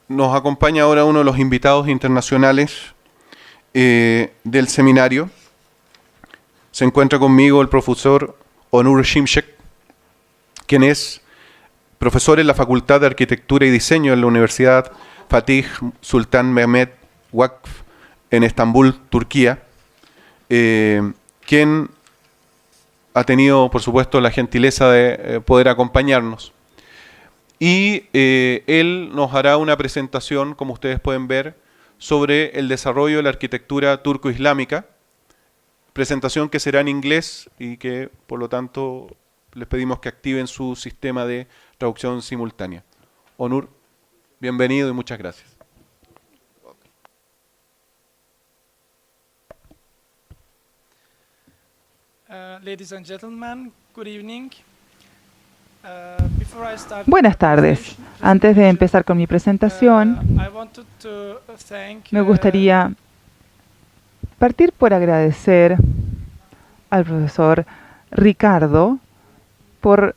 Nos acompaña ahora uno de los invitados internacionales del seminario. Se encuentra conmigo el profesor Onur Şimşek, quien es profesor en la Facultad de Arquitectura y Diseño en la Universidad Fatih Sultan Mehmet Vakf en Estambul, Turquía, quien ha tenido, por supuesto, la gentileza de poder acompañarnos. Y él nos hará una presentación, como ustedes pueden ver, sobre el desarrollo de la arquitectura turco-islámica, presentación que será en inglés y que, por lo tanto, les pedimos que activen su sistema de traducción simultánea. Onur, bienvenido y muchas gracias. Ladies and gentlemen, good evening. Buenas tardes. Antes de empezar con mi presentación, me gustaría partir por agradecer al profesor Ricardo por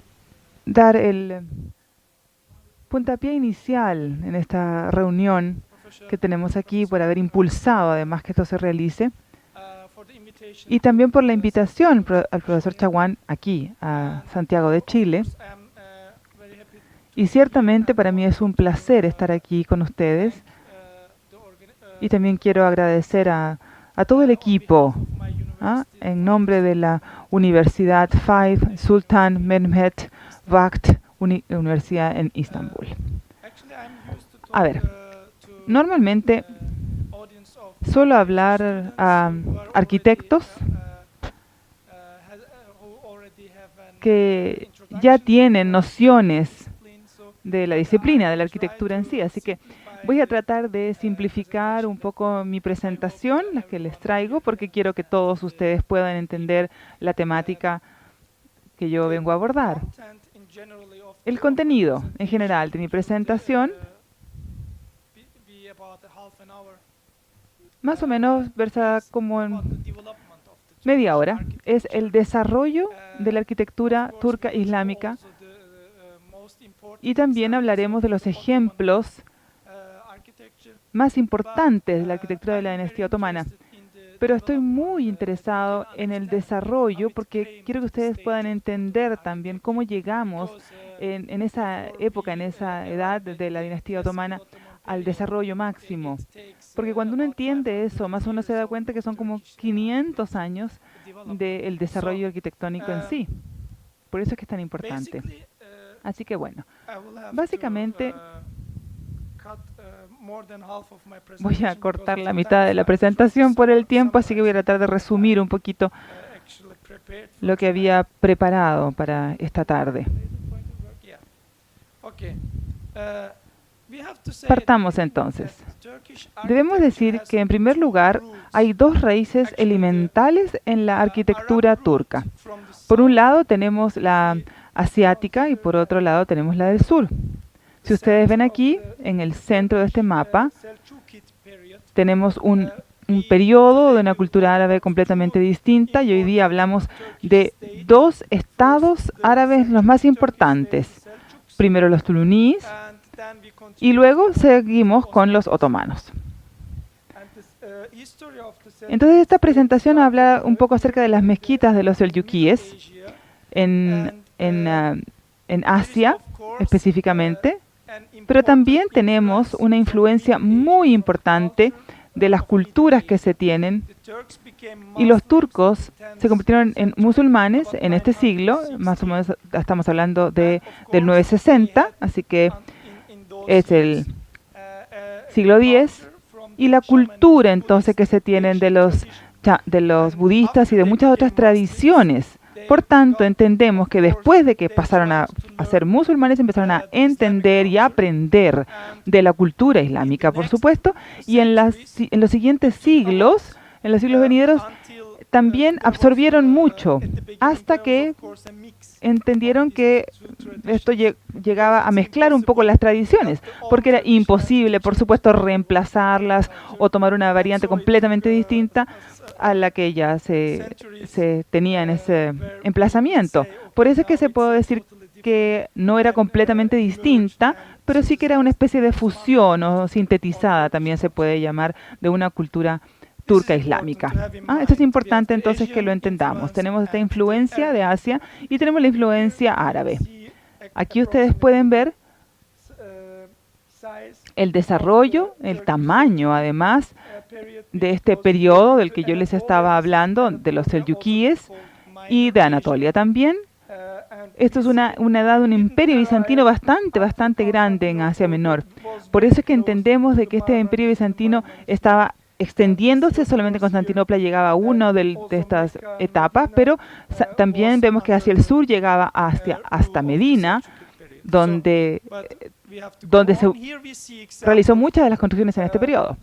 dar el puntapié inicial en esta reunión que tenemos aquí, por haber impulsado además que esto se realice, y también por la invitación al profesor Chaguán aquí, a Santiago de Chile. Y ciertamente para mí es un placer estar aquí con ustedes. Y también quiero agradecer a todo el equipo, en nombre de la Universidad Fatih Sultan Mehmet Vakf Universidad en Istambul. A ver, normalmente suelo hablar a arquitectos que ya tienen nociones de la disciplina, de la arquitectura en sí. Así que voy a tratar de simplificar un poco mi presentación, la que les traigo, porque quiero que todos ustedes puedan entender la temática que yo vengo a abordar. El contenido en general de mi presentación, más o menos versa como en media hora, es el desarrollo de la arquitectura turca islámica. Y también hablaremos de los ejemplos más importantes de la arquitectura de la dinastía otomana. Pero estoy muy interesado en el desarrollo porque quiero que ustedes puedan entender también cómo llegamos en esa época, en esa edad de la dinastía otomana, al desarrollo máximo. Porque cuando uno entiende eso, más o menos se da cuenta que son como 500 años del desarrollo arquitectónico en sí. Por eso es que es tan importante. Así que bueno, básicamente voy a cortar la mitad de la presentación por el tiempo, así que voy a tratar de resumir un poquito lo que había preparado para esta tarde. Partamos entonces. Debemos decir que, en primer lugar, hay dos raíces elementales en la arquitectura turca. Por un lado tenemos la asiática y por otro lado tenemos la del sur. Si ustedes ven aquí, en el centro de este mapa, tenemos un periodo de una cultura árabe completamente distinta, y hoy día hablamos de dos estados árabes los más importantes. Primero los tulunís y luego seguimos con los otomanos. Entonces esta presentación habla un poco acerca de las mezquitas de los selyukíes en Asia específicamente, pero también tenemos una influencia muy importante de las culturas que se tienen, y los turcos se convirtieron en musulmanes en este siglo, más o menos estamos hablando del 960, así que es el siglo X, y la cultura entonces que se tienen de los budistas y de muchas otras tradiciones. Por tanto, entendemos que después de que pasaron a ser musulmanes, empezaron a entender y a aprender de la cultura islámica, por supuesto, y en los siguientes siglos, en los siglos venideros, también absorbieron mucho, hasta que entendieron que esto llegaba a mezclar un poco las tradiciones, porque era imposible, por supuesto, reemplazarlas o tomar una variante completamente distinta a la que ya se tenía en ese emplazamiento. Por eso es que se puede decir que no era completamente distinta, pero sí que era una especie de fusión o sintetizada, también se puede llamar, de una cultura turca islámica. Esto es importante entonces que lo entendamos. Tenemos esta influencia de Asia y tenemos la influencia árabe. Aquí ustedes pueden ver el desarrollo, el tamaño, además, de este periodo del que yo les estaba hablando, de los selyukíes y de Anatolia también. Esto es una edad, un imperio bizantino bastante grande en Asia Menor. Por eso es que entendemos de que este imperio bizantino estaba extendiéndose. Solamente Constantinopla llegaba a una de estas etapas, pero también vemos que hacia el sur llegaba hasta Medina, donde se realizó muchas de las construcciones en este periodo.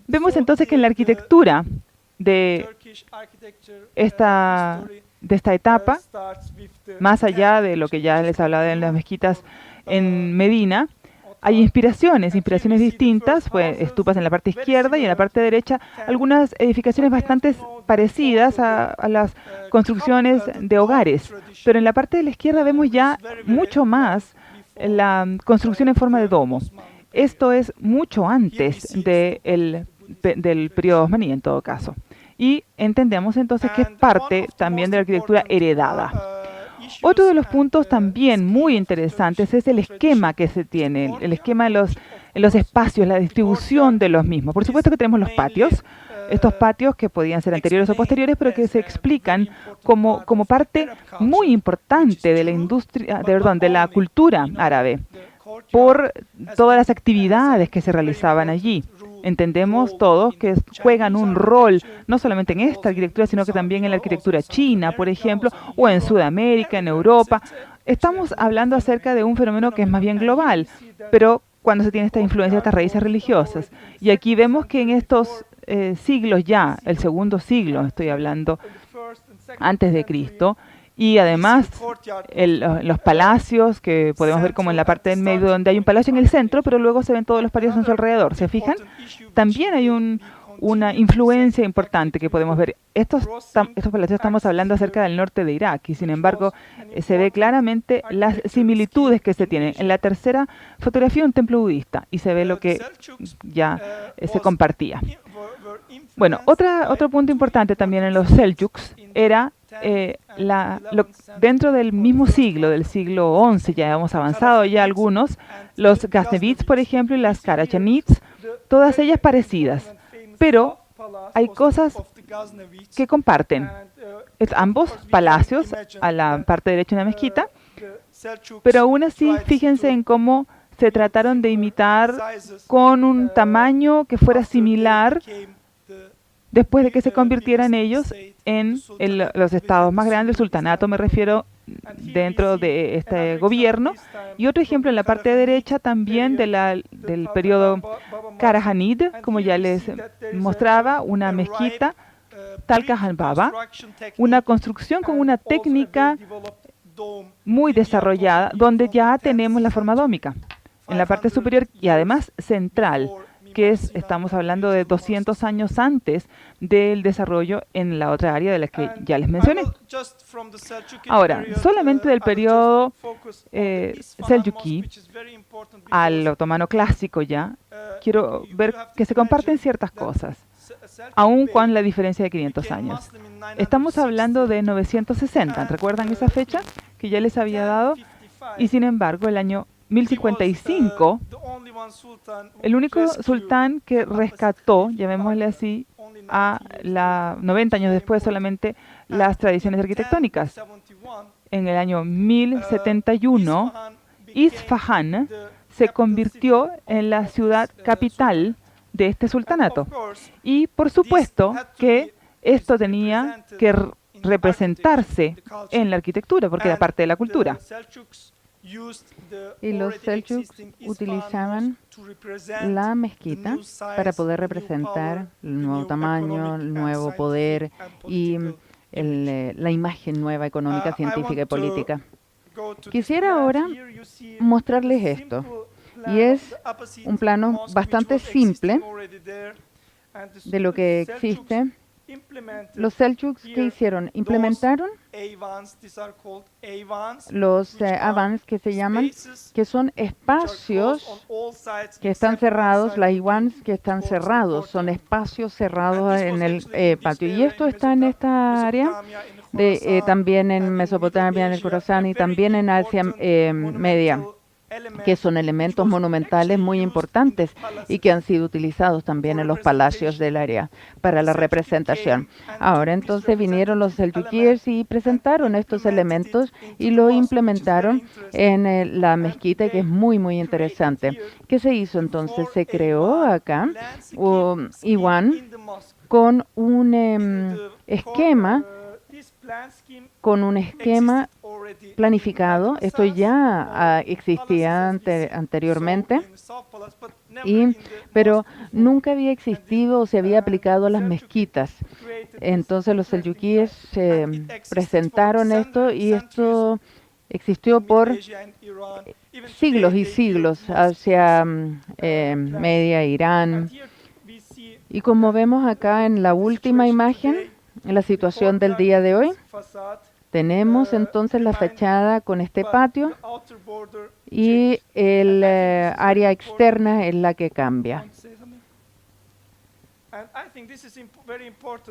Vemos entonces que en la arquitectura de esta etapa, más allá de lo que ya les hablaba en las mezquitas en Medina, hay inspiraciones distintas, pues estupas en la parte izquierda y en la parte derecha algunas edificaciones bastante parecidas a las construcciones de hogares. Pero en la parte de la izquierda vemos ya mucho más la construcción en forma de domo. Esto es mucho antes del periodo osmaní en todo caso. Y entendemos entonces que es parte también de la arquitectura heredada. Otro de los puntos también muy interesantes es el esquema que se tiene, el esquema en los espacios, la distribución de los mismos. Por supuesto que tenemos los patios, estos patios que podían ser anteriores o posteriores, pero que se explican como parte muy importante de la industria, de la cultura árabe, por todas las actividades que se realizaban allí. Entendemos todos que juegan un rol no solamente en esta arquitectura, sino que también en la arquitectura china, por ejemplo, o en Sudamérica, en Europa. Estamos hablando acerca de un fenómeno que es más bien global, pero cuando se tiene esta influencia, estas raíces religiosas. Y aquí vemos que en estos siglos ya, el segundo siglo, estoy hablando antes de Cristo, y además los palacios, que podemos ver como en la parte del medio, donde hay un palacio en el centro, pero luego se ven todos los palacios en su alrededor. ¿Se fijan? También hay una influencia importante que podemos ver. Estos palacios, estamos hablando acerca del norte de Irak, y sin embargo se ve claramente las similitudes que se tienen. En la tercera fotografía, un templo budista, y se ve lo que ya se compartía. Bueno, otro punto importante también en los Seljuks era dentro del mismo siglo, del siglo XI, ya hemos avanzado ya algunos, los Ghaznavids, por ejemplo, y las Karachanids, todas ellas parecidas, pero hay cosas que comparten. Ambos palacios, a la parte derecha una mezquita, pero aún así fíjense en cómo se trataron de imitar con un tamaño que fuera similar después de que se convirtieran ellos en los estados más grandes, el sultanato me refiero, dentro de este gobierno. Y otro ejemplo en la parte derecha también del periodo Karahanid, como ya les mostraba, una mezquita, Tal Khan Baba, una construcción con una técnica muy desarrollada, donde ya tenemos la forma dómica en la parte superior y además central, que estamos hablando de 200 años antes del desarrollo en la otra área de la que ya les mencioné. Ahora, solamente del periodo Seljuki al otomano clásico ya, quiero ver que se comparten ciertas cosas, aun con la diferencia de 500 años. Estamos hablando de 960, ¿recuerdan esa fecha que ya les había dado? Y sin embargo, el año 1055, el único sultán que rescató, llamémosle así, a 90 años después solamente, las tradiciones arquitectónicas. En el año 1071, Isfahán se convirtió en la ciudad capital de este sultanato. Y por supuesto que esto tenía que representarse en la arquitectura, porque era parte de la cultura. Y los Seljuks utilizaban la mezquita para poder representar el nuevo tamaño, el nuevo poder y la imagen nueva económica, científica y política. Quisiera ahora mostrarles esto, y es un plano bastante simple de lo que existe Los Seljuks, ¿qué hicieron? Implementaron los Avans, que se llaman, que son espacios que están cerrados, las Iwans que están cerrados, son espacios cerrados en el patio. Y esto está en esta área, también en Mesopotamia, en el Khorasan y también en Asia Media, que son elementos monumentales muy importantes y que han sido utilizados también en los palacios del área para la representación. Ahora entonces vinieron los Seljukíes y presentaron estos elementos y lo implementaron en la mezquita, que es muy, muy interesante. ¿Qué se hizo entonces? Se creó acá Iwan con un esquema planificado. Esto ya existía anteriormente, pero nunca había existido o se había aplicado a las mezquitas. Entonces los Seljukíes presentaron esto y esto existió por siglos y siglos hacia Media, Irán. Y como vemos acá en la última imagen, en la situación del día de hoy, tenemos entonces la fachada con este patio y el área externa es la que cambia.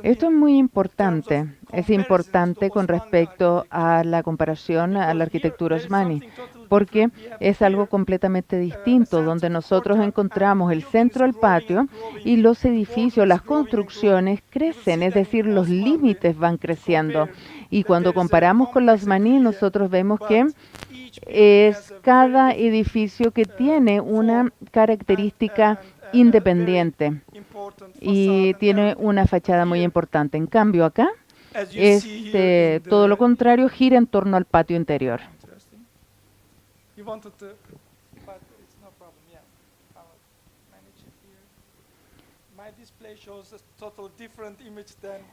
Esto es muy importante. Es importante con respecto a la comparación a la arquitectura osmani, porque es algo completamente distinto, donde nosotros encontramos el centro del patio y los edificios, las construcciones crecen, es decir, los límites van creciendo. Y cuando comparamos con la osmaní, nosotros vemos que es cada edificio que tiene una característica independiente y tiene una fachada muy importante. En cambio, acá es todo lo contrario, gira en torno al patio interior.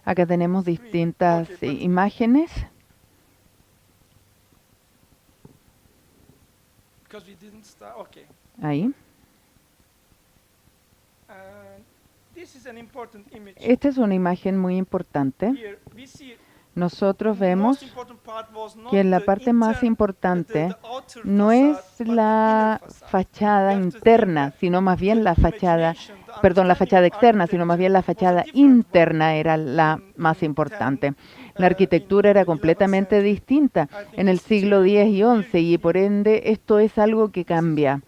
Acá tenemos distintas imágenes. Ahí. Esta es una imagen muy importante. Nosotros vemos que la parte más importante no es la fachada interna, sino más bien la fachada externa, sino más bien la fachada interna era la más importante. La arquitectura era completamente distinta en el siglo X y XI y por ende esto es algo que cambia.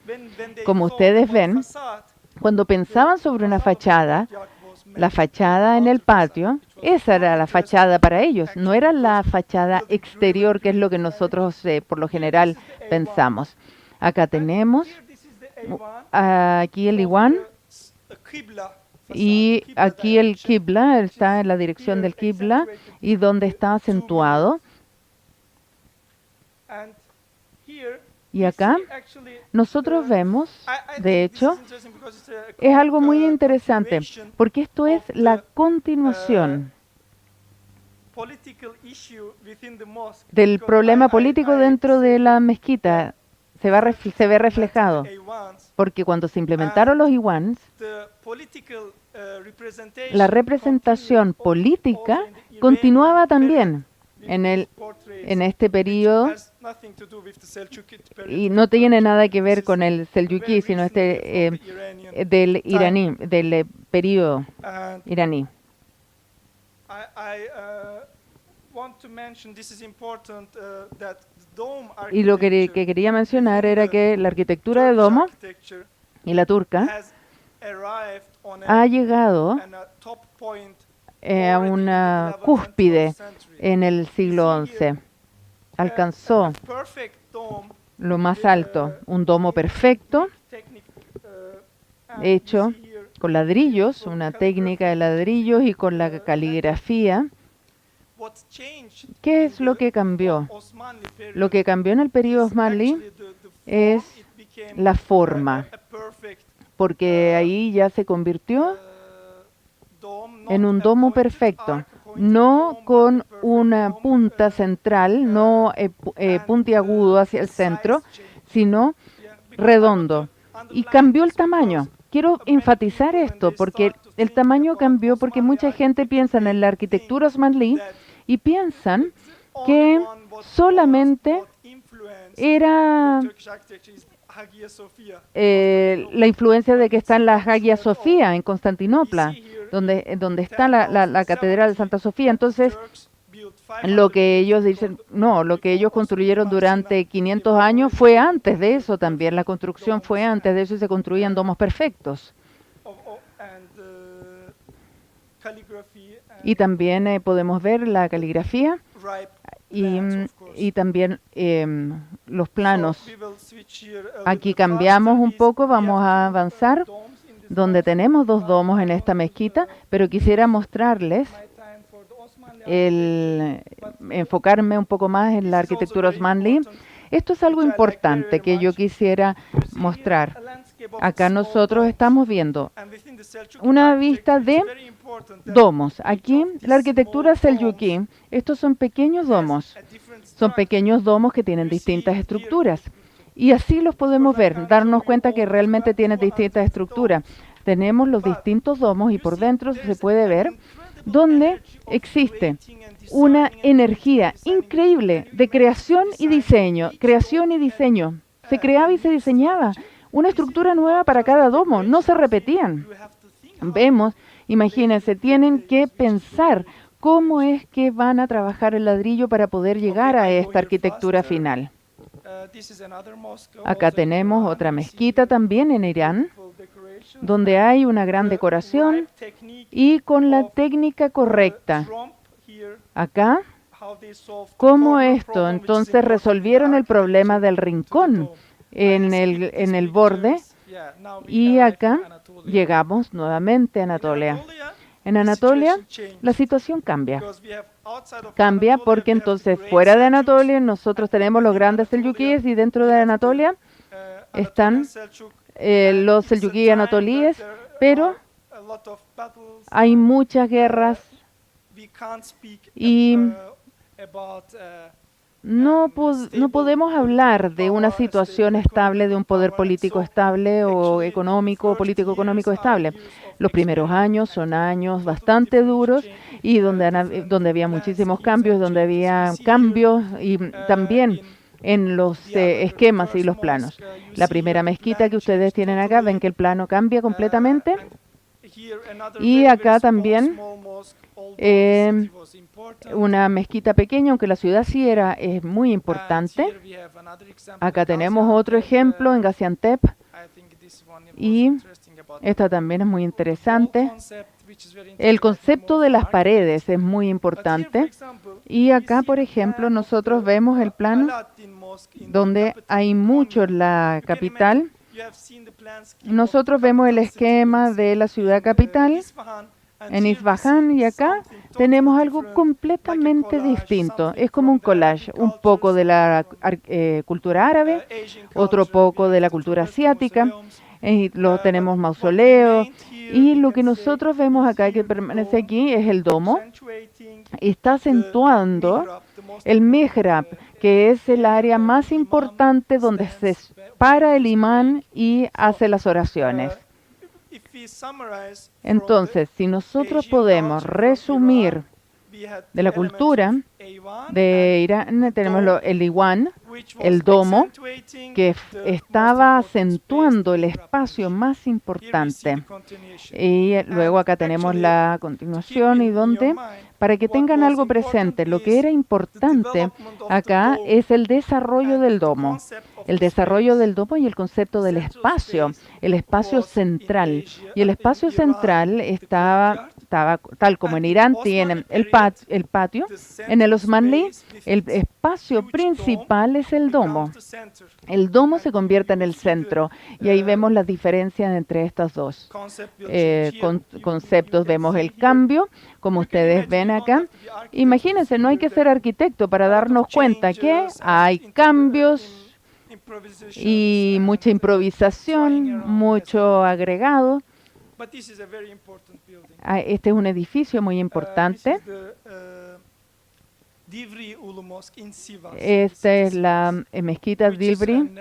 Como ustedes ven, cuando pensaban sobre una fachada, la fachada en el patio, esa era la fachada para ellos, no era la fachada exterior, que es lo que nosotros por lo general pensamos. Acá tenemos aquí el Iwan y aquí el Qibla, está en la dirección del Qibla y donde está acentuado. Y acá nosotros vemos, de hecho, es algo muy interesante, porque esto es la continuación del problema político dentro de la mezquita. Se ve reflejado, porque cuando se implementaron los Iwans, la representación política continuaba también en este periodo y no tiene nada que ver con el Seljukí, sino del periodo iraní. Y lo que quería mencionar era que la arquitectura de domo y la turca ha llegado a una cúspide en el siglo XI. Alcanzó lo más alto, un domo perfecto, hecho con ladrillos, una técnica de ladrillos y con la caligrafía. ¿Qué es lo que cambió? Lo que cambió en el periodo Osmanli es la forma, porque ahí ya se convirtió en un domo perfecto, no con una punta central, no puntiagudo hacia el centro, sino redondo. Y cambió el tamaño. quiero enfatizar esto porque el tamaño cambió porque mucha gente piensa en la arquitectura Osmanli y piensan que solamente era la influencia de que está en la Hagia Sofía en Constantinopla, donde está la Catedral de Santa Sofía. Entonces, lo que ellos dicen, no, lo que ellos construyeron durante 500 años fue antes de eso también. La construcción fue antes de eso y se construían domos perfectos. Y también podemos ver la caligrafía y también los planos. Aquí cambiamos un poco, vamos a avanzar, donde tenemos 2 domos en esta mezquita, pero quisiera mostrarles enfocarme un poco más en la arquitectura Osmanli. Esto es algo importante que yo quisiera mostrar. Acá nosotros estamos viendo una vista de domos. Aquí la arquitectura selyuki, estos son pequeños domos. Son pequeños domos que tienen distintas estructuras. Y así los podemos ver, darnos cuenta que realmente tienen distintas estructuras. Tenemos los distintos domos y por dentro se puede ver donde existe una energía increíble de creación y diseño. Creación y diseño. Se creaba y se diseñaba una estructura nueva para cada domo, no se repetían. Vemos, imagínense, tienen que pensar cómo es que van a trabajar el ladrillo para poder llegar a esta arquitectura final. Acá tenemos otra mezquita también en Irán, donde hay una gran decoración y con la técnica correcta. Acá, ¿cómo esto? Entonces resolvieron el problema del rincón en el borde y acá llegamos nuevamente a Anatolia. En Anatolia la situación cambia. Cambia porque entonces fuera de Anatolia nosotros tenemos los grandes selyukíes y dentro de Anatolia están los selyukí anatolíes, pero hay muchas guerras y no podemos hablar de una situación estable, de un poder político estable o económico, político-económico estable. Los primeros años son años bastante duros y donde había muchísimos cambios, y también en los esquemas y los planos. La primera mezquita que ustedes tienen acá, ven que el plano cambia completamente. Y acá también una mezquita pequeña, aunque la ciudad sí es muy importante. Acá tenemos otro ejemplo en Gaziantep y esta también es muy interesante. El concepto de las paredes es muy importante y acá, por ejemplo, nosotros vemos el plano donde hay mucho en la capital. Nosotros vemos el esquema de la ciudad capital en Isfahan y acá tenemos algo completamente distinto. Es como un collage, un poco de la cultura árabe, otro poco de la cultura asiática. Tenemos mausoleos y lo que nosotros vemos acá que permanece aquí es el domo. Está acentuando el mihrab, que es el área más importante donde se para el imán y hace las oraciones. Entonces, si nosotros podemos resumir de la cultura de Irán, tenemos el Iwan, el domo, que estaba acentuando el espacio más importante. Y luego acá tenemos la continuación y donde, para que tengan algo presente, lo que era importante acá es el desarrollo del domo. El desarrollo del domo y el concepto del espacio, el espacio central. Y el espacio central estaba tal como en Irán tienen el patio, en el Osmanli el espacio principal es el domo. El domo se convierte en el centro y ahí vemos las diferencias entre estos dos conceptos. Vemos el cambio, como ustedes ven acá. Imagínense, no hay que ser arquitecto para darnos cuenta que hay cambios y mucha improvisación, mucho agregado. Este es un edificio muy importante. Esta es la mezquita Divri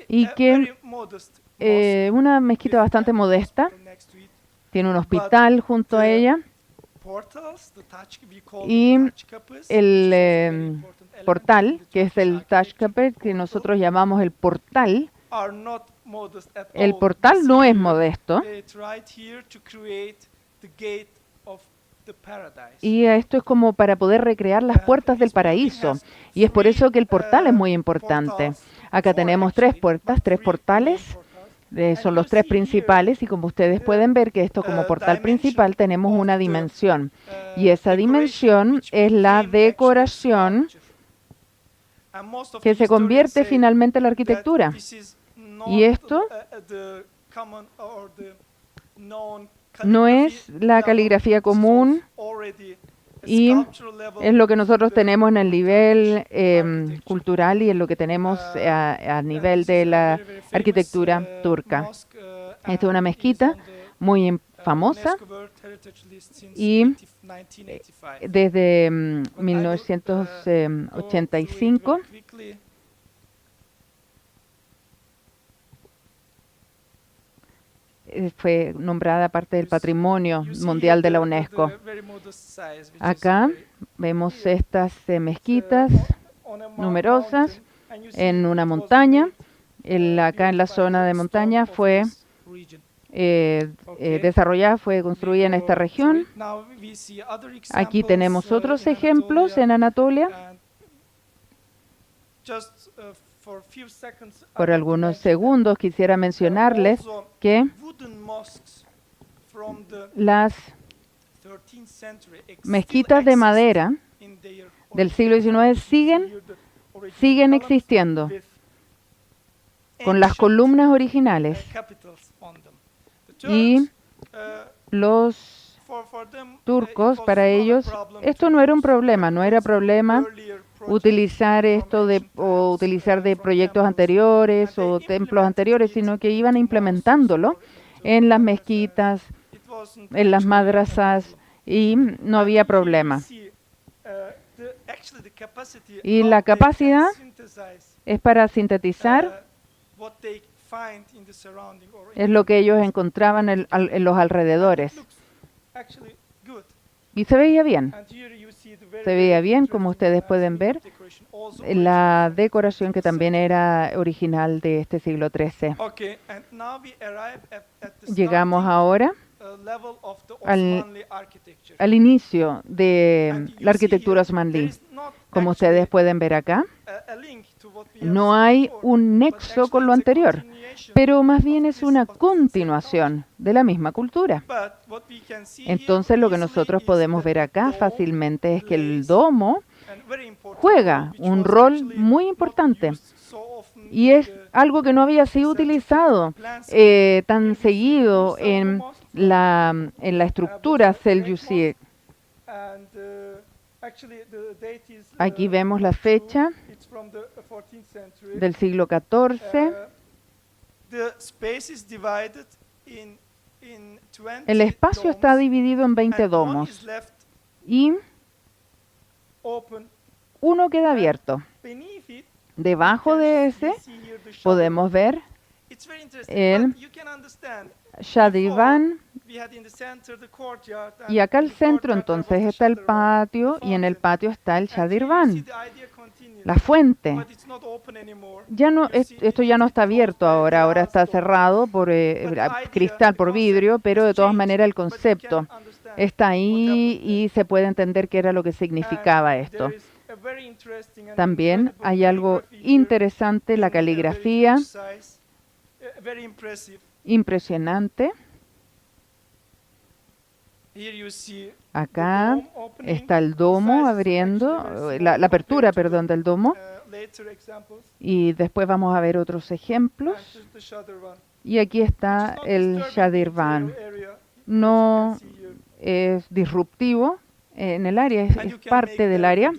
y que una mezquita bastante modesta. Tiene un hospital junto a ella. Y el portal, que es el Tashkapet, que nosotros llamamos el portal no es modesto. Y esto es como para poder recrear las puertas del paraíso. Y es por eso que el portal es muy importante. Acá tenemos tres portales. Son los tres principales y como ustedes pueden ver que esto como portal principal tenemos una dimensión. Y esa dimensión es la decoración que se convierte finalmente en la arquitectura. Y esto no es la caligrafía común y es lo que nosotros tenemos en el nivel cultural y en lo que tenemos a nivel de la arquitectura turca. Esta es una mezquita muy famosa y desde 1985 fue nombrada parte del Patrimonio Mundial de la UNESCO. Acá vemos estas mezquitas numerosas en una montaña. Acá en la zona de montaña fue desarrollada, fue construida en esta región. Aquí tenemos otros ejemplos en Anatolia. Por algunos segundos quisiera mencionarles que las mezquitas de madera del siglo XIX siguen existiendo con las columnas originales. Y los turcos, para ellos, esto no era un problema, no era problema utilizar esto o utilizar de proyectos anteriores o templos anteriores, sino que iban implementándolo en las mezquitas, en las madrasas y no había problema. Y la capacidad es para sintetizar, es lo que ellos encontraban en los alrededores. Y se veía bien. Se veía bien, como ustedes pueden ver, la decoración que también era original de este siglo XIII. Llegamos ahora al inicio de la arquitectura osmanlí. Como ustedes pueden ver acá, no hay un nexo con lo anterior, pero más bien es una continuación de la misma cultura. Entonces, lo que nosotros podemos ver acá fácilmente es que el domo juega un rol muy importante y es algo que no había sido utilizado tan seguido en la estructura selyúcida. Aquí vemos la fecha del siglo XIV. El espacio está dividido en 20 domos y uno queda abierto. Debajo de ese podemos ver el Shah-Divan y acá al centro entonces está el patio y en el patio está el Shah-Divan, la fuente. Ya no, esto ya no está abierto ahora está cerrado por cristal, por vidrio, pero de todas maneras el concepto está ahí y se puede entender qué era lo que significaba esto. También hay algo interesante, la caligrafía, impresionante. Acá está el domo abriendo, la apertura, perdón, del domo. Y después vamos a ver otros ejemplos. Y aquí está el Shah-Divan. No es disruptivo en el área, es parte del área.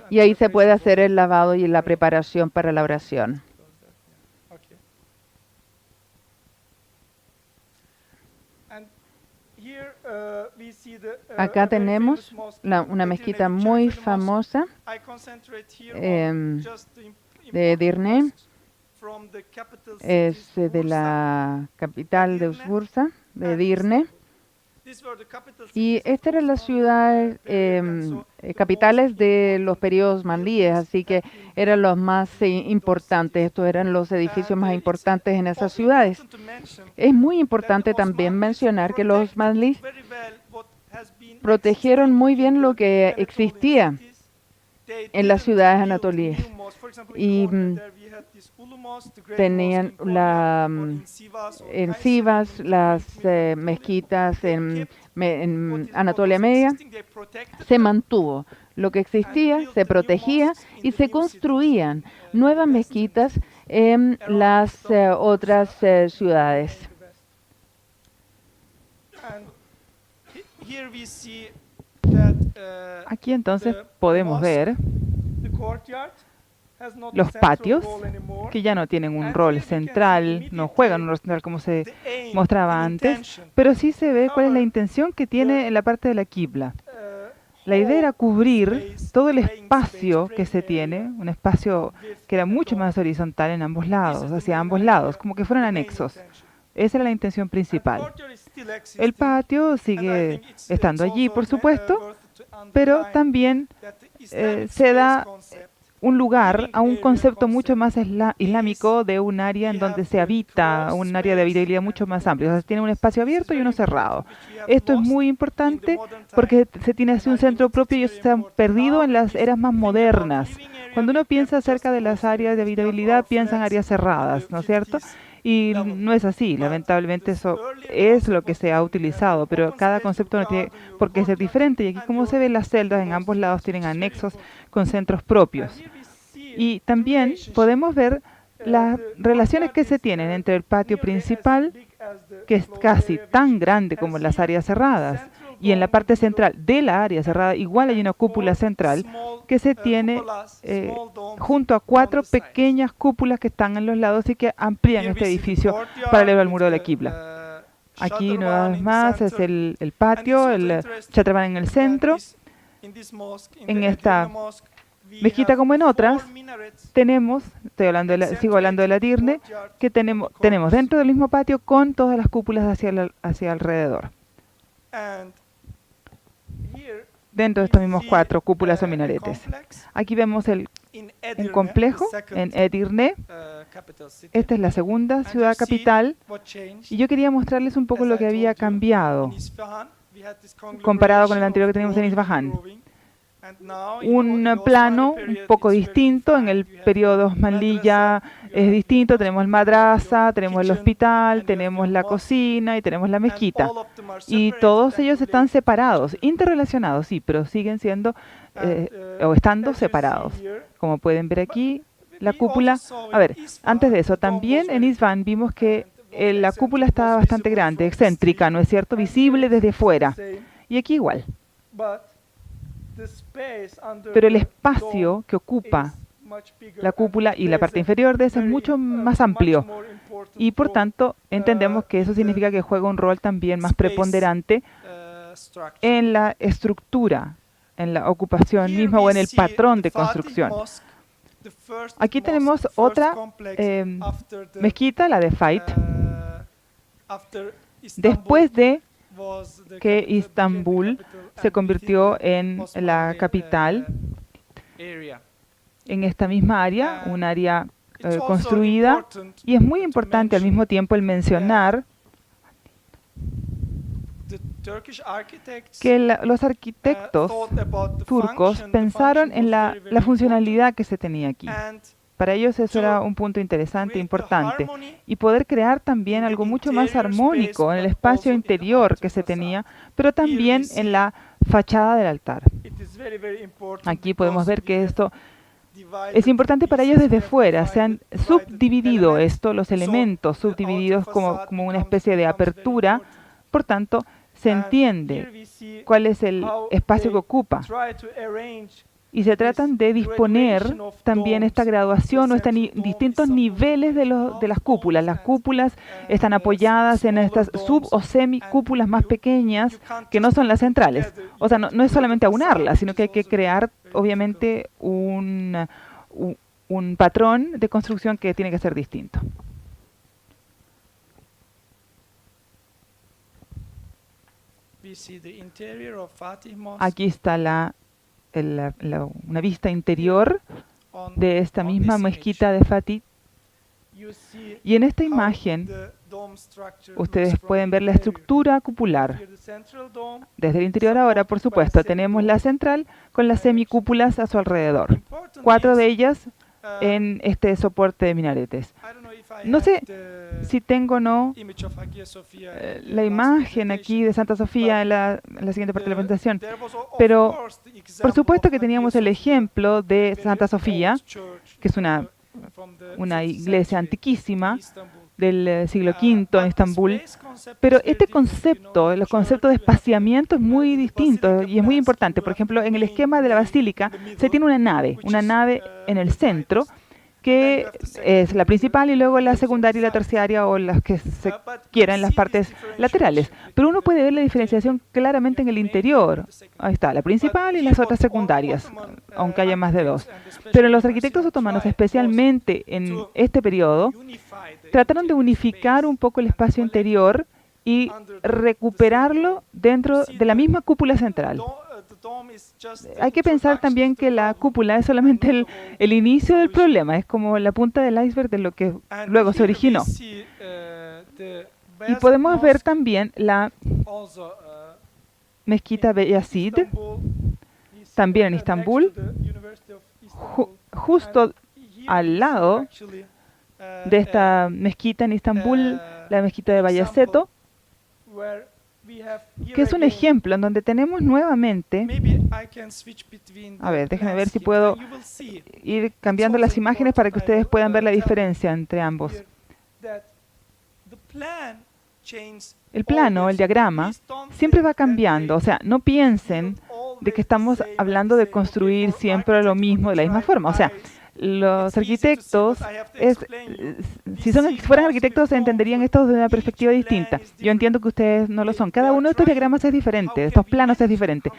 Y ahí se puede hacer el lavado y la preparación para la oración. Acá tenemos una mezquita muy famosa de Edirne. es de la capital de Usbursa, de Edirne. Y estas eran las ciudades capitales de los periodos manlíes, así que eran los más importantes. Estos eran los edificios más importantes en esas ciudades. Es muy importante también mencionar que los manlíes protegieron muy bien lo que existía en las ciudades anatolias. Y tenían en Sivas, las mezquitas en Anatolia Media, se mantuvo. Lo que existía se protegía y se construían nuevas mezquitas en las otras ciudades. Aquí entonces podemos ver los patios, que ya no tienen un rol central, no juegan un rol central como se mostraba antes, pero sí se ve cuál es la intención que tiene en la parte de la quibla. La idea era cubrir todo el espacio que se tiene, un espacio que era mucho más horizontal en ambos lados, hacia ambos lados, como que fueran anexos. Esa era la intención principal. El patio sigue estando allí, por supuesto, pero también se da un lugar a un concepto mucho más islámico de un área en donde se habita, un área de habitabilidad mucho más amplia. O sea, tiene un espacio abierto y uno cerrado. Esto es muy importante porque se tiene así un centro propio y se han perdido en las eras más modernas. Cuando uno piensa acerca de las áreas de habitabilidad, piensa en áreas cerradas, ¿no es cierto? Y no es así, lamentablemente eso es lo que se ha utilizado, pero cada concepto no tiene por qué ser diferente. Y aquí, como se ve, las celdas en ambos lados tienen anexos con centros propios. Y también podemos ver las relaciones que se tienen entre el patio principal, que es casi tan grande como las áreas cerradas, y en la parte central de la área cerrada igual hay una cúpula central que se tiene junto a 4 pequeñas cúpulas que están en los lados y que amplían este edificio paralelo al muro de la quibla. Aquí una vez más es el patio, el chatrabán en el centro. En esta mezquita como en otras tenemos, sigo hablando de la Edirne, que tenemos dentro del mismo patio con todas las cúpulas hacia alrededor. Dentro de estos mismos 4 cúpulas o minaretes. Aquí vemos el complejo en Edirne. Esta es la segunda ciudad capital. Y yo quería mostrarles un poco lo que había cambiado comparado con el anterior que teníamos en Isfahan. Un plano un poco distinto. En el periodo Osmanlí ya es distinto. Tenemos el madrasa, tenemos el hospital, tenemos la cocina y tenemos la mezquita. Y todos ellos están separados, interrelacionados, sí, pero siguen siendo o estando separados. Como pueden ver aquí, la cúpula. A ver, antes de eso, también en Isfahan vimos que la cúpula estaba bastante grande, excéntrica, ¿no es cierto? Visible desde fuera. Y aquí igual. Pero el espacio que ocupa la cúpula y la parte inferior de esa es mucho más amplio. Y por tanto, entendemos que eso significa que juega un rol también más preponderante en la estructura, en la ocupación misma o en el patrón de construcción. Aquí tenemos otra mezquita, la de Fait. Después de que Istambul se convirtió en la capital, en esta misma área, un área construida, y es muy importante al mismo tiempo el mencionar que los arquitectos turcos pensaron en la funcionalidad que se tenía aquí. Para ellos eso era un punto interesante e importante. Y poder crear también algo mucho más armónico en el espacio interior que se tenía, pero también en la fachada del altar. Aquí podemos ver que esto es importante para ellos desde fuera. Se han subdividido los elementos subdivididos como una especie de apertura. Por tanto, se entiende cuál es el espacio que ocupa. Y se tratan de disponer también esta graduación o distintos niveles de las cúpulas. Las cúpulas están apoyadas en estas sub o semicúpulas más pequeñas que no son las centrales. O sea, no es solamente aunarlas, sino que hay que crear, obviamente, un patrón de construcción que tiene que ser distinto. Aquí está una vista interior de esta misma mezquita de Fatih. Y en esta imagen ustedes pueden ver la estructura cupular. Desde el interior ahora, por supuesto, tenemos la central con las semicúpulas a su alrededor. 4 de ellas en este soporte de minaretes. No sé si tengo o no la imagen aquí de Santa Sofía en la siguiente parte de la presentación, pero por supuesto que teníamos el ejemplo de Santa Sofía, que es una iglesia antiquísima del siglo V en Estambul, pero este concepto, los conceptos de espaciamiento es muy distinto y es muy importante. Por ejemplo, en el esquema de la basílica se tiene una nave en el centro, que es la principal, y luego la secundaria y la terciaria, o las que se quieran, las partes laterales. Pero uno puede ver la diferenciación claramente en el interior. Ahí está, la principal y las otras secundarias, aunque haya más de 2. Pero los arquitectos otomanos, especialmente en este periodo, trataron de unificar un poco el espacio interior y recuperarlo dentro de la misma cúpula central. Hay que pensar también que la cúpula es solamente el inicio del problema, es como la punta del iceberg de lo que luego se originó. Y podemos ver también la mezquita Beyazid, también en Estambul, justo al lado de esta mezquita en Estambul, la mezquita de Bayaceto, que es un ejemplo en donde tenemos nuevamente, a ver, déjenme ver si puedo ir cambiando las imágenes para que ustedes puedan ver la diferencia entre ambos. El plano, el diagrama, siempre va cambiando, o sea, no piensen de que estamos hablando de construir siempre lo mismo de la misma forma, o sea, los arquitectos, si fueran arquitectos, entenderían esto desde una perspectiva distinta. Yo entiendo que ustedes no lo son. Cada uno de estos diagramas es diferente, estos planos es diferente.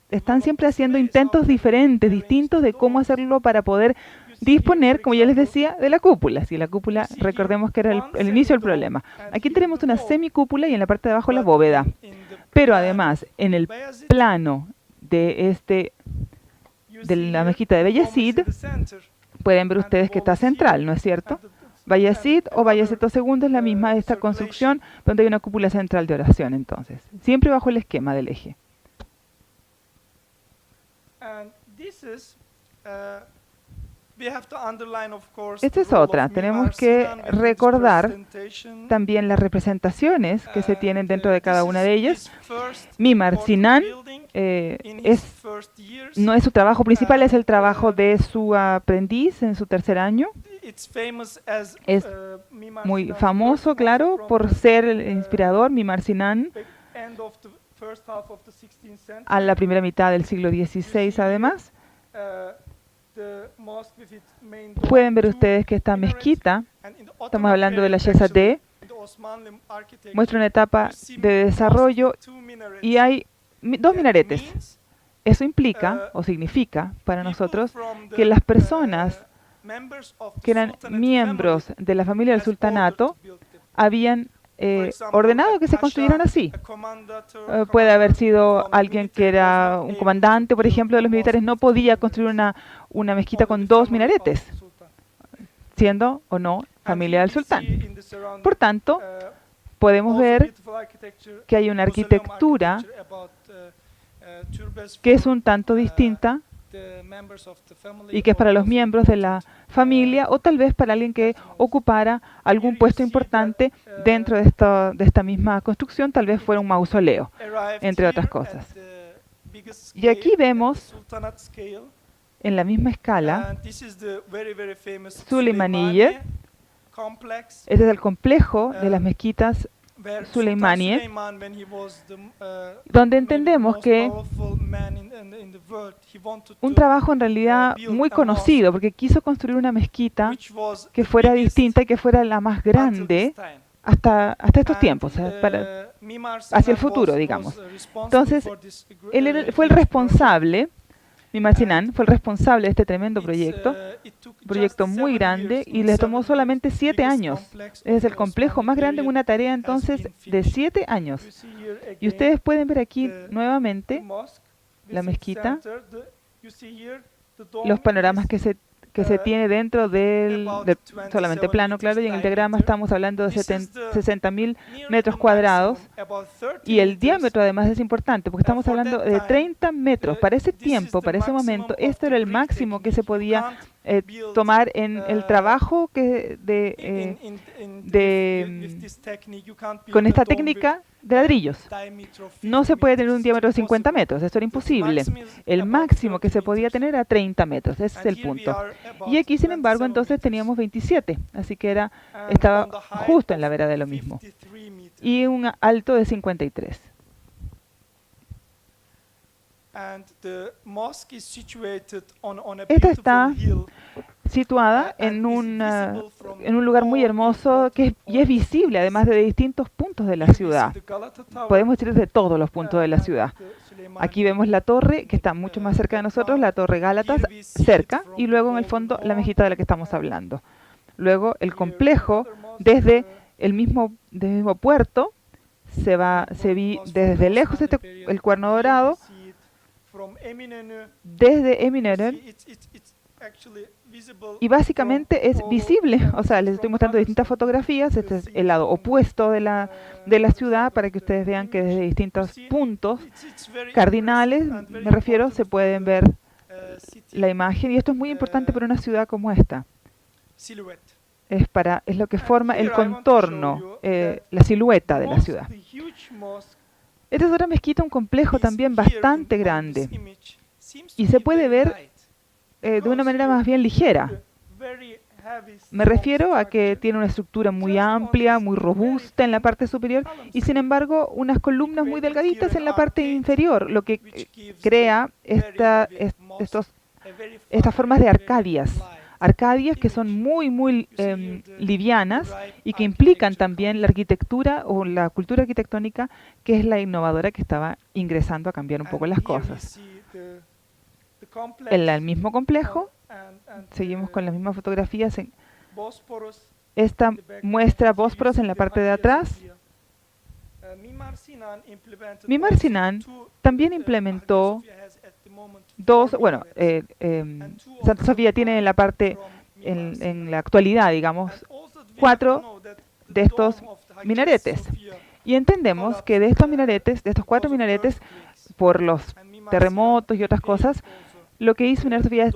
Están siempre haciendo intentos diferentes, distintos de cómo hacerlo para poder disponer, como ya les decía, de la cúpula. Si la cúpula, recordemos que era el inicio del problema. Aquí tenemos una semicúpula y en la parte de abajo la bóveda. Pero además, en el plano de la mezquita de Beyazid, pueden ver ustedes que está central, ¿no es cierto? Beyazid o Bayaceto II es la misma de esta construcción, donde hay una cúpula central de oración, entonces. Siempre bajo el esquema del eje. Esta es otra. Tenemos que recordar también las representaciones que se tienen dentro de cada una de ellas. Mimar Sinan no es su trabajo principal, es el trabajo de su aprendiz en su tercer año. Es muy famoso, claro, por ser el inspirador, Mimar Sinan, a la primera mitad del siglo XVI, además. Pueden ver ustedes que esta mezquita, estamos hablando de la Shehzadeh, muestra una etapa de desarrollo y hay 2 minaretes. Eso implica o significa para nosotros que las personas que eran miembros de la familia del sultanato habían ordenado que se construyeran así. Puede haber sido alguien que era un comandante, por ejemplo, de los militares, no podía construir una mezquita con 2 minaretes, siendo o no familia del sultán. Por tanto, podemos ver que hay una arquitectura que es un tanto distinta y que es para los miembros de la familia o tal vez para alguien que ocupara algún puesto importante dentro de esta misma construcción, tal vez fuera un mausoleo, entre otras cosas. Y aquí vemos en la misma escala Süleymaniyye. Este es el complejo de las mezquitas Süleymaniyye, donde entendemos que un trabajo en realidad muy conocido, porque quiso construir una mezquita que fuera distinta y que fuera la más grande hasta estos tiempos, hacia el futuro, digamos. Entonces, él fue el responsable Mimar Sinan fue el responsable de este tremendo proyecto muy grande, y le tomó solamente 7 años. Es el complejo más grande en una tarea entonces de 7 años. Y ustedes pueden ver aquí nuevamente la mezquita, los panoramas que se tiene dentro del solamente plano, claro, y en el diagrama estamos hablando de 60.000 metros cuadrados, y el diámetro además es importante, porque estamos hablando de 30 metros. Para ese tiempo, para ese momento, esto era el máximo que se podía tomar en el trabajo con esta técnica de ladrillos. No se puede tener un diámetro de 50 metros, esto era imposible. El máximo que se podía tener era 30 metros, ese es el punto. Y aquí, sin embargo, entonces teníamos 27, así que estaba justo en la vera de lo mismo. Y un alto de 53. Esta está situada en un lugar muy hermoso y es visible además de distintos puntos de la ciudad. Podemos ir desde todos los puntos de la ciudad. Aquí vemos la torre que está mucho más cerca de nosotros, la torre Gálatas, cerca, y luego en el fondo la mezquita de la que estamos hablando. Luego el complejo desde el mismo puerto se ve desde lejos el Cuerno Dorado, desde Eminönü, y básicamente es visible. O sea, les estoy mostrando distintas fotografías. Este es el lado opuesto de la ciudad para que ustedes vean que desde distintos puntos cardinales, me refiero, se pueden ver la imagen. Y esto es muy importante para una ciudad como esta. Es lo que forma el contorno, la silueta de la ciudad. Esta es otra mezquita, un complejo también bastante grande. Y se puede ver de una manera más bien ligera. Me refiero a que tiene una estructura muy amplia, muy robusta en la parte superior, y sin embargo unas columnas muy delgaditas en la parte inferior, lo que crea estas formas de arcadias que son muy livianas y que implican también la arquitectura o la cultura arquitectónica, que es la innovadora que estaba ingresando a cambiar un poco las cosas. En el mismo complejo, seguimos con las mismas fotografías. Esta muestra Bósporos en la parte de atrás. Mimar Sinan también implementó Santa Sofía tiene en la parte, en la actualidad, digamos, 4 de estos minaretes. Y entendemos que de estos 4 minaretes, por los terremotos y otras cosas, lo que hizo Santa Sofía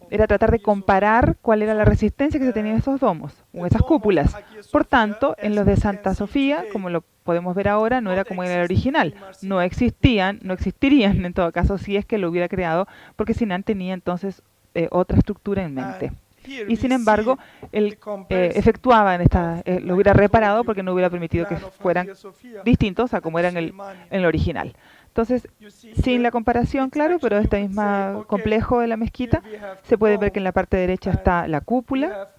era tratar de comparar cuál era la resistencia que se tenía en esos domos, o esas cúpulas. Por tanto, en los de Santa Sofía, como lo podemos ver ahora, no era como en el original. No existirían en todo caso si es que lo hubiera creado, porque Sinan tenía entonces otra estructura en mente. Y sin embargo, él efectuaba lo hubiera reparado porque no hubiera permitido que fueran distintos a como eran en el original. Entonces, sin la comparación, claro, pero este mismo complejo de la mezquita, se puede ver que en la parte derecha está la cúpula.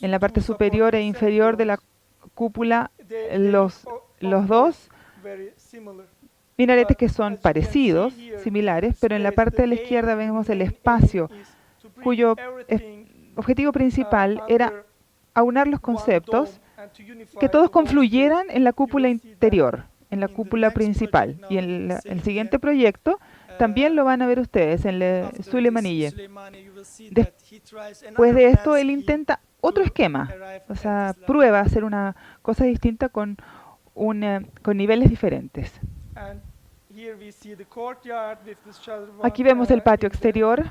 En la parte superior e inferior de la cúpula, los 2 minaretes que son parecidos, similares, pero en la parte de la izquierda vemos el espacio, cuyo objetivo principal era aunar los conceptos, que todos confluyeran en la cúpula interior, en la cúpula principal. Y en el siguiente proyecto también lo van a ver ustedes, en el Süleymaniyye. Después de esto, él intenta otro esquema, o sea, prueba a hacer una cosa distinta con niveles diferentes. Aquí vemos el patio exterior.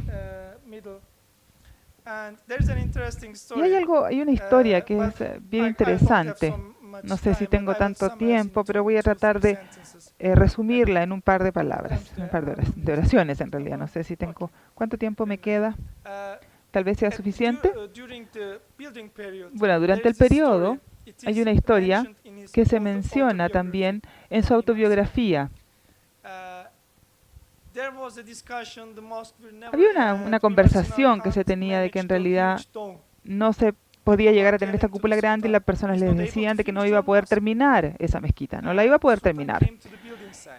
Y hay una historia que es bien interesante. No sé si tengo tanto tiempo, pero voy a tratar de resumirla en un par de palabras, un par de oraciones en realidad. No sé si tengo... ¿Cuánto tiempo me queda? Tal vez sea suficiente. Bueno, durante el periodo hay una historia que se menciona también en su autobiografía. Había una conversación que se tenía de que en realidad no se podía llegar a tener esta cúpula grande, y las personas les decían de que no iba a poder terminar esa mezquita, no la iba a poder terminar.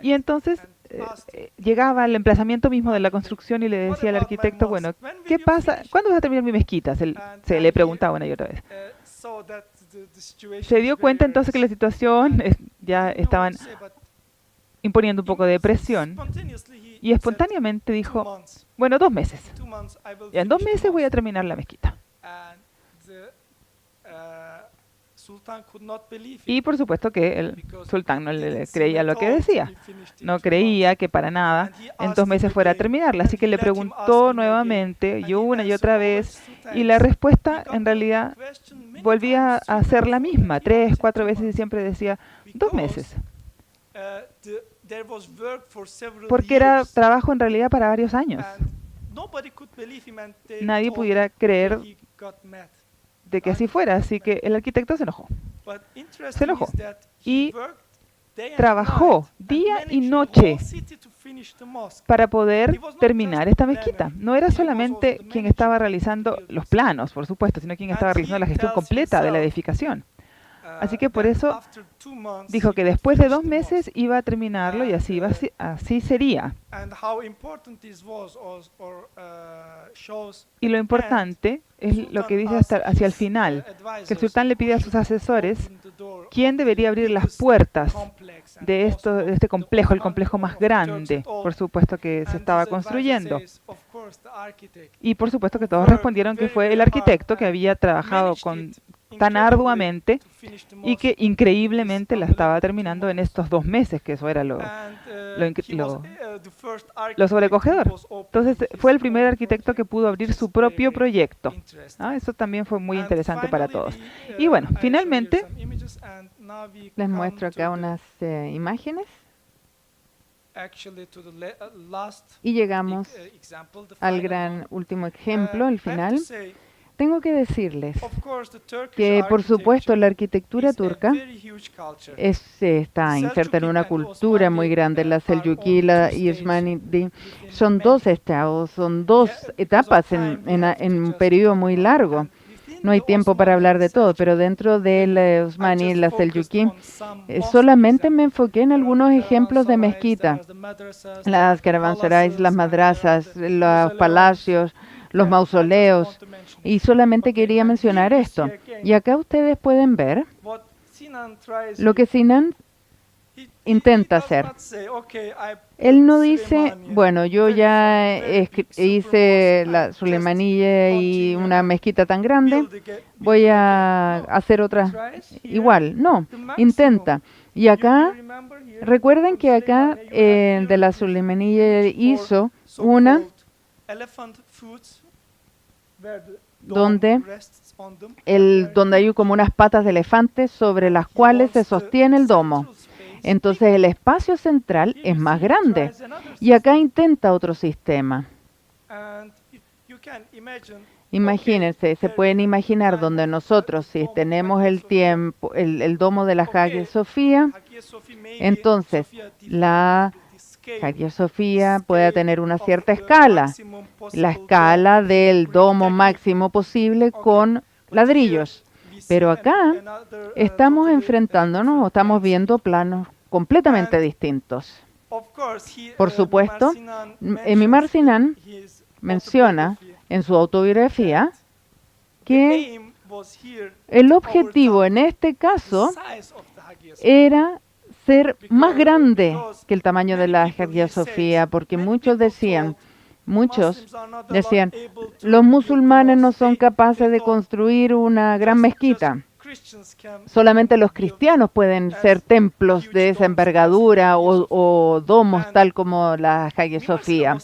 Y entonces llegaba al emplazamiento mismo de la construcción y le decía al arquitecto, bueno, ¿qué pasa? ¿Cuándo vas a terminar mi mezquita? Se le preguntaba una y otra vez. Se dio cuenta entonces que la situación ya estaban imponiendo un poco de presión y espontáneamente dijo, bueno, 2 meses. Ya en 2 meses voy a terminar la mezquita. Y por supuesto que el sultán no le creía lo que decía. No creía que para nada en 2 meses fuera a terminarla. Así que le preguntó nuevamente y una y otra vez. Y la respuesta en realidad volvía a ser la misma. 3, 4 veces y siempre decía 2 meses. Porque era trabajo en realidad para varios años. Nadie pudiera creer de que así fuera, así que el arquitecto se enojó. Se enojó y trabajó día y noche para poder terminar esta mezquita. No era solamente quien estaba realizando los planos, por supuesto, sino quien estaba realizando la gestión completa de la edificación. Así que por eso dijo que después de 2 meses iba a terminarlo y así sería. Y lo importante es lo que dice hacia el final, que el sultán le pide a sus asesores quién debería abrir las puertas de este complejo, el complejo más grande, por supuesto, que se estaba construyendo. Y por supuesto que todos respondieron que fue el arquitecto que había trabajado tan arduamente y que increíblemente la estaba terminando en estos 2 meses, que eso era lo sobrecogedor. Entonces fue el primer arquitecto que pudo abrir su propio proyecto. Eso también fue muy interesante para todos. Y bueno, finalmente les muestro acá unas imágenes y llegamos al gran último ejemplo, el final. Tengo que decirles que, por supuesto, la arquitectura turca está inserta en una cultura muy grande. La Selyukí y Osmanli son 2 estados, son 2 etapas en un periodo muy largo. No hay tiempo para hablar de todo, pero dentro del Osmani y la Selyukí solamente me enfoqué en algunos ejemplos de mezquita. Las caravanserais, las madrasas, los palacios, los mausoleos, y solamente quería mencionar esto. Y acá ustedes pueden ver lo que Sinan intenta hacer. Él no dice, bueno, yo ya hice la Suleimaniye y una mezquita tan grande, voy a hacer otra igual. No, intenta. Y acá, recuerden que acá de la Suleimaniye hizo una donde hay como unas patas de elefante sobre las cuales se sostiene el domo. Entonces el espacio central es más grande. Y acá intenta otro sistema. Imagínense, se pueden imaginar donde nosotros, si tenemos el domo de la Hagia Sofía, entonces la Hagia Sofía puede tener una cierta escala, la escala del domo máximo posible con ladrillos. Pero acá estamos enfrentándonos o estamos viendo planos completamente distintos. Por supuesto, Mimar Sinan menciona en su autobiografía que el objetivo en este caso era ser más grande que el tamaño de la Hagia Sofía, porque muchos decían, los musulmanes no son capaces de construir una gran mezquita. Solamente los cristianos pueden ser templos de esa envergadura o domos tal como la Hagia Sofía.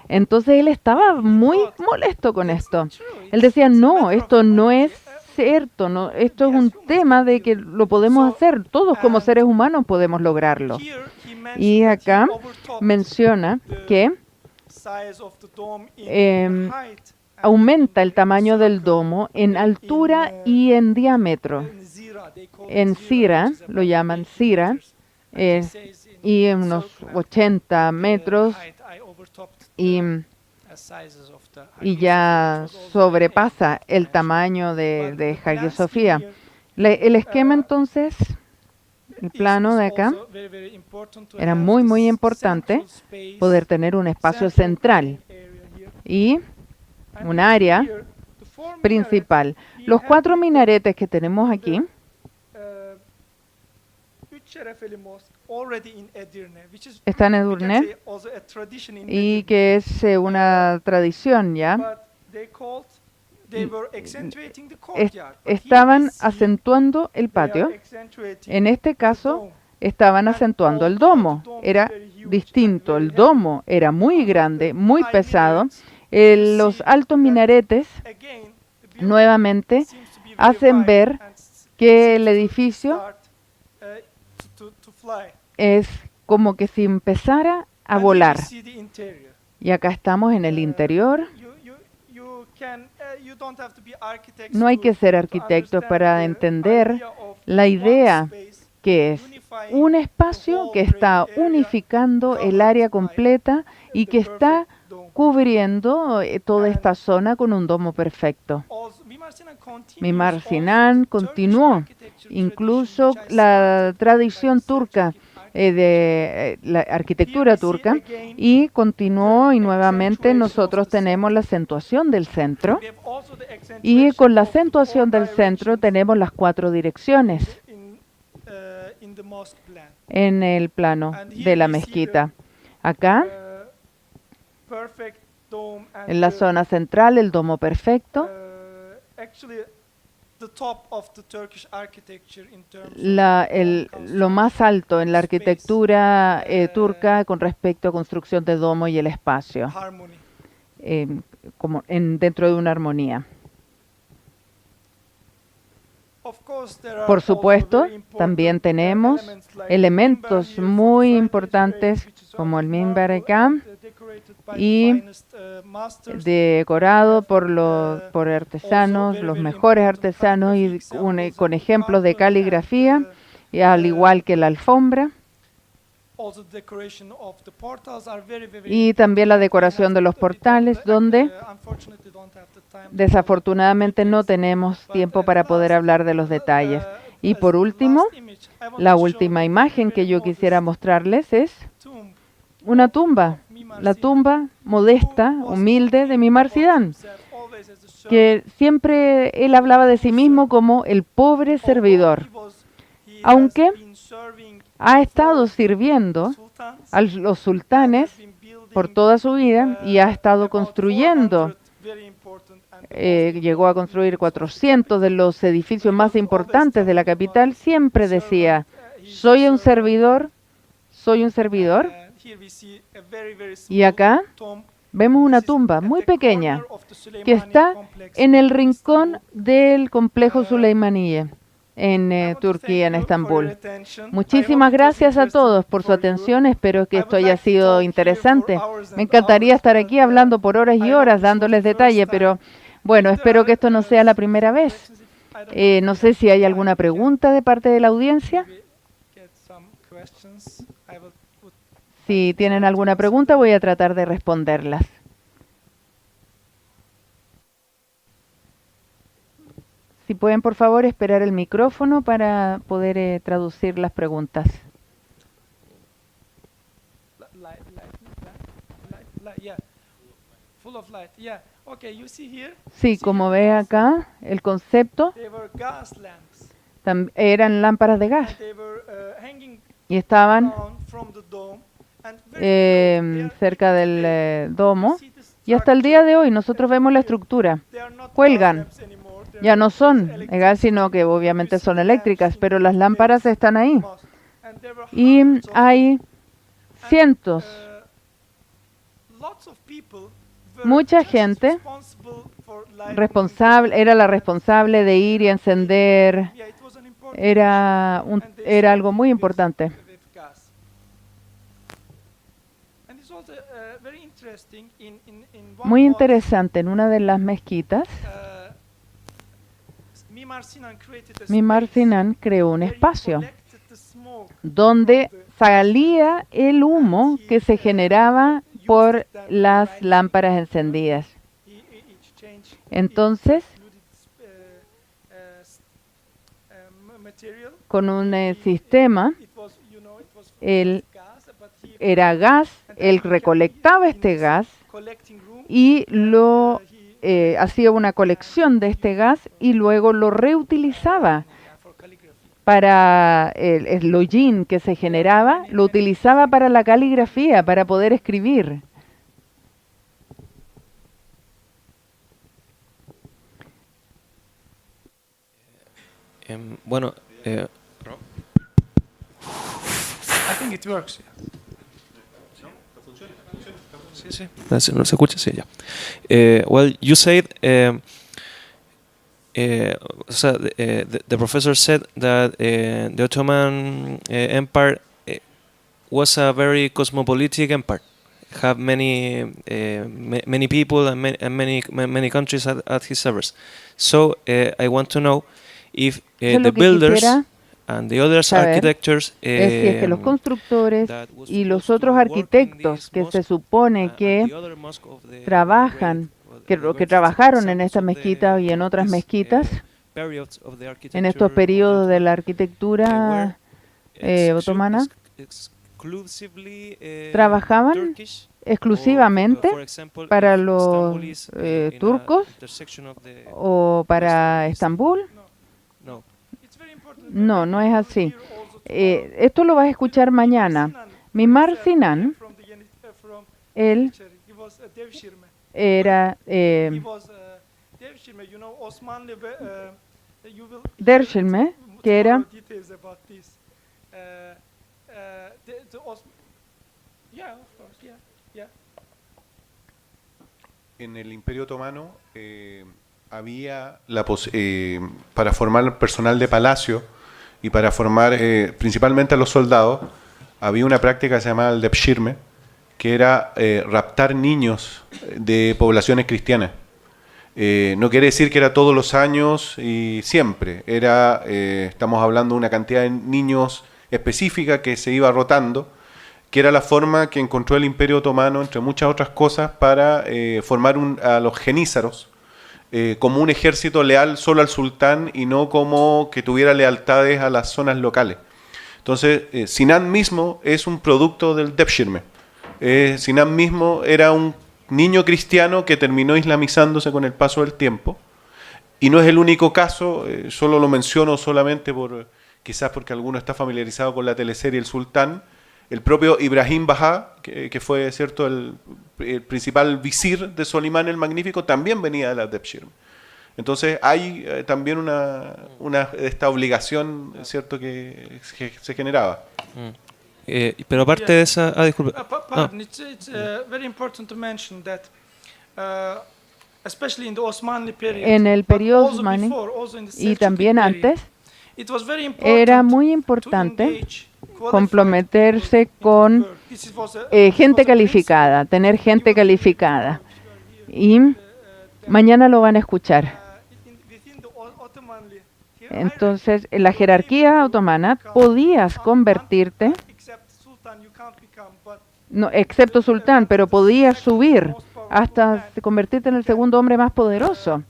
Entonces él estaba muy molesto con esto. Él decía, no, esto no es cierto, no, esto es un tema de que lo podemos hacer, todos como seres humanos podemos lograrlo. Y acá menciona que aumenta el tamaño del domo en altura y en diámetro. En Sira, lo llaman Sira, y en unos 80 metros, y ya sobrepasa el tamaño de Hagia Sofía. El esquema entonces el plano de acá, era muy, muy importante poder tener un espacio central y un área principal. Los 4 minaretes que tenemos aquí están en Edirne y que es una tradición ya. Estaban acentuando el patio. En este caso, estaban acentuando el domo. Era distinto. El domo era muy grande, muy pesado. Los altos minaretes, nuevamente, hacen ver que el edificio es como que si empezara a volar. Y acá estamos en el interior. No hay que ser arquitecto para entender la idea que es un espacio que está unificando el área completa y que está cubriendo toda esta zona con un domo perfecto. Mimar Sinan continuó, incluso la tradición turca de la arquitectura turca, y continuó, y nuevamente nosotros tenemos la acentuación del centro, y con la acentuación del centro tenemos las 4 direcciones en el plano de la mezquita. Acá, en la zona central, el domo perfecto. Lo más alto en la arquitectura turca con respecto a construcción de domo y el espacio, como dentro de una armonía. Por supuesto, también tenemos elementos muy importantes como el mimbar acá, y decorado por artesanos, los mejores artesanos, y con ejemplos de caligrafía, y al igual que la alfombra. Y también la decoración de los portales, donde desafortunadamente no tenemos tiempo para poder hablar de los detalles. Y por último, la última imagen que yo quisiera mostrarles es una tumba, la tumba modesta, humilde de Mimar Sinan, que siempre él hablaba de sí mismo como el pobre servidor, aunque ha estado sirviendo a los sultanes por toda su vida y ha estado construyendo, llegó a construir 400 de los edificios más importantes de la capital. Siempre decía, soy un servidor, soy un servidor. Y acá vemos una tumba muy pequeña que está en el rincón del complejo Süleymaniyye en Turquía, en Estambul. Muchísimas gracias a todos por su atención. Espero que esto haya sido interesante. Me encantaría estar aquí hablando por horas y horas, dándoles detalle, pero bueno, espero que esto no sea la primera vez. No sé si hay alguna pregunta de parte de la audiencia. Si tienen alguna pregunta, voy a tratar de responderlas. Si pueden, por favor, esperar el micrófono para poder traducir las preguntas. Sí, como ve acá, el concepto eran lámparas de gas y estaban cerca del domo, y hasta el día de hoy nosotros vemos la estructura. Cuelgan. Ya no son de gas, sino que obviamente son eléctricas, pero las lámparas están ahí. Y hay cientos, mucha gente era la responsable de ir y encender. Era algo muy importante. Muy interesante, en una de las mezquitas, Mimar Sinan creó un espacio donde salía el humo que se generaba por las lámparas encendidas. Entonces, con un sistema. Él era gas, él recolectaba este gas y lo hacía una colección de este gas y luego lo reutilizaba para el hollín que se generaba, lo utilizaba para la caligrafía, para poder escribir. Bueno, I think it works. Sí, sí. ¿no se escucha? Sí, ya. Well, you said, so the professor said that the Ottoman Empire was a very cosmopolitan empire. Have many people and many countries at his service. So I want to know if Yo the lo que builders quisiera and the other saber architectures es si es que los constructores y los otros arquitectos que se supone que trabajan, que trabajaron en esta mezquita y en otras mezquitas, en estos periodos de la arquitectura otomana, trabajaban exclusivamente para los turcos o para Estambul. No, no es así. Esto lo vas a escuchar mañana. Mimar Sinan, él era Dershilme, que era en el Imperio Otomano había para formar personal de palacio y para formar principalmente a los soldados, había una práctica que se llamaba el Depshirme, que era raptar niños de poblaciones cristianas. No quiere decir que era todos los años y siempre. Estamos hablando de una cantidad de niños específica que se iba rotando, que era la forma que encontró el Imperio Otomano, entre muchas otras cosas, para formar a los genízaros como un ejército leal solo al sultán y no como que tuviera lealtades a las zonas locales. Entonces, Sinan mismo es un producto del Depshirme. Sinan mismo era un niño cristiano que terminó islamizándose con el paso del tiempo, y no es el único caso. Solo lo menciono solamente quizás porque alguno está familiarizado con la teleserie El Sultán. El propio Ibrahim Bajá, que fue cierto el principal visir de Solimán el Magnífico, también venía de la Depshirme. Entonces hay también esta obligación, cierto, que se generaba. Pero aparte de esa... disculpe. Pardon, it's very important to mention that, especially in the Osmanli period, en el periodo but also Osmani before, also in the y Seljuk también period, antes, it was very era important muy to importante engage qualified comprometerse people con into the work. This was a gente calificada, tener gente calificada. Y mañana lo van a escuchar. within the Ottomanli Entonces, en la jerarquía otomana podías convertirte, except Sultan, you can't become, but no, excepto sultán, pero podías subir hasta convertirte en el segundo hombre más poderoso.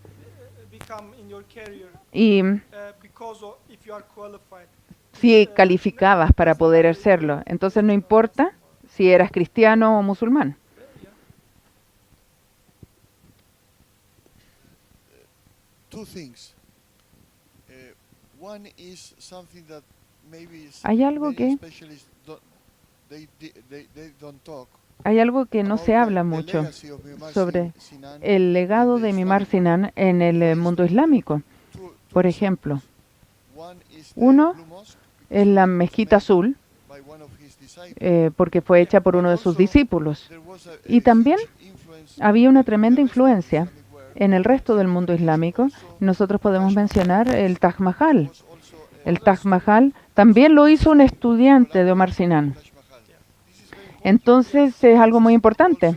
become in your career Y because of if you are qualified. si calificabas para poder hacerlo, entonces no importa si eras cristiano o musulmán. Two things. One is something that maybe Hay algo many que specialists they don't talk Hay algo que no se habla mucho sobre el legado de Mimar Sinan en el mundo islámico. Por ejemplo, uno es la mezquita azul, porque fue hecha por uno de sus discípulos. Y también había una tremenda influencia en el resto del mundo islámico. Nosotros podemos mencionar el Taj Mahal. El Taj Mahal también lo hizo un estudiante de Omar Sinan. Entonces es algo muy importante.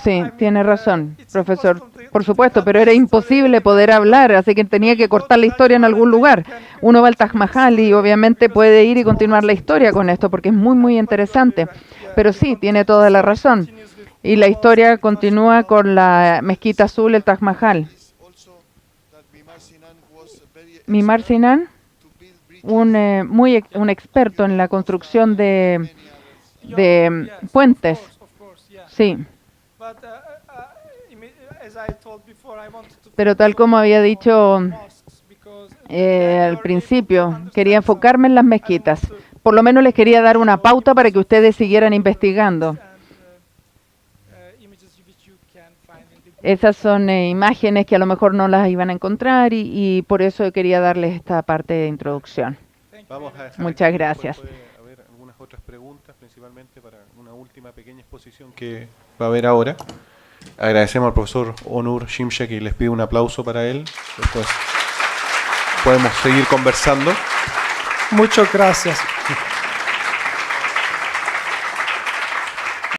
Sí, tiene razón, profesor. Por supuesto, pero era imposible poder hablar, así que tenía que cortar la historia en algún lugar. Uno va al Taj Mahal y obviamente puede ir y continuar la historia con esto porque es muy, muy interesante. Pero sí, tiene toda la razón. Y la historia continúa con la mezquita azul, el Taj Mahal. is also that Mimar Sinan was very Mimar Sinan, to build bridges un experto en la construcción de puentes. Of course, yeah. Sí, But as I told before, I wanted to pero tal como había dicho mosques because they al were able principio, to quería understand enfocarme en las mezquitas. Por lo menos les quería dar una pauta para que ustedes siguieran investigando. images which you can find in the Esas son imágenes que a lo mejor no las iban a encontrar y por eso quería darles esta parte de introducción. Vamos a dejar Muchas aquí, gracias. después puede haber algunas otras preguntas, principalmente para una última pequeña exposición que va a haber ahora. Agradecemos al profesor Onur Şimşek y les pido un aplauso para él. Después podemos seguir conversando. Muchas gracias.